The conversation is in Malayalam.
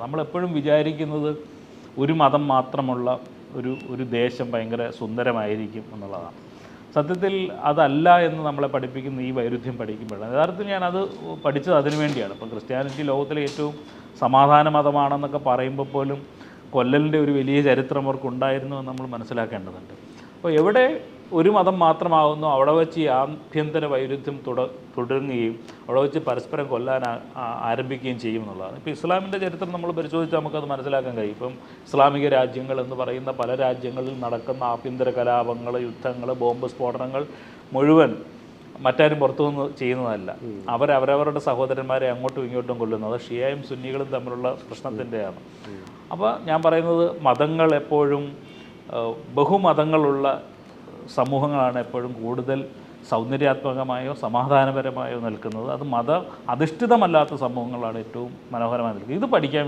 നമ്മളെപ്പോഴും വിചാരിക്കുന്നത് ഒരു മതം മാത്രമുള്ള ഒരു ദേശം ഭയങ്കര സുന്ദരമായിരിക്കും എന്നുള്ളതാണ്. സത്യത്തിൽ അതല്ല എന്ന് നമ്മളെ പഠിപ്പിക്കുന്ന ഈ വൈരുദ്ധ്യം പഠിക്കുമ്പോഴാണ്. യഥാർത്ഥത്തിൽ ഞാനത് പഠിച്ചത് അതിനു വേണ്ടിയാണ്. ഇപ്പം ക്രിസ്ത്യാനിറ്റി ലോകത്തിലെ ഏറ്റവും സമാധാന മതമാണെന്നൊക്കെ പറയുമ്പോൾ പോലും കൊല്ലലിൻ്റെ ഒരു വലിയ ചരിത്രം അവർക്കുണ്ടായിരുന്നു എന്ന് നമ്മൾ മനസ്സിലാക്കേണ്ടതുണ്ട്. അപ്പോൾ എവിടെ ഒരു മതം മാത്രമാകുന്നു അവിടെ വെച്ച് ഈ ആഭ്യന്തര വൈരുദ്ധ്യം തുടങ്ങുകയും അവിടെ വെച്ച് പരസ്പരം കൊല്ലാൻ ആരംഭിക്കുകയും ചെയ്യും എന്നുള്ളതാണ്. ഇപ്പോൾ ഇസ്ലാമിൻ്റെ ചരിത്രം നമ്മൾ പരിശോധിച്ചാൽ നമുക്കത് മനസ്സിലാക്കാൻ കഴിയും. ഇപ്പം ഇസ്ലാമിക രാജ്യങ്ങൾ എന്ന് പറയുന്ന പല രാജ്യങ്ങളിൽ നടക്കുന്ന ആഭ്യന്തര കലാപങ്ങൾ, യുദ്ധങ്ങൾ, ബോംബ് സ്ഫോടനങ്ങൾ മുഴുവൻ മറ്റാരും പുറത്തുനിന്ന് ചെയ്യുന്നതല്ല. അവരവരുടെ സഹോദരന്മാരെ അങ്ങോട്ടും ഇങ്ങോട്ടും കൊല്ലുന്നത് ഷിയയും സുന്നികളും തമ്മിലുള്ള പ്രശ്നത്തിൻ്റെയാണ്. അപ്പോൾ ഞാൻ പറയുന്നത് മതങ്ങൾ എപ്പോഴും ബഹുമതങ്ങളുള്ള സമൂഹങ്ങളാണ് എപ്പോഴും കൂടുതൽ സൗന്ദര്യാത്മകമായോ സമാധാനപരമായോ നിൽക്കുന്നത്. അത് മത അധിഷ്ഠിതമല്ലാത്ത സമൂഹങ്ങളാണ് ഏറ്റവും മനോഹരമായി നിൽക്കുന്നത്. ഇത് പഠിക്കാൻ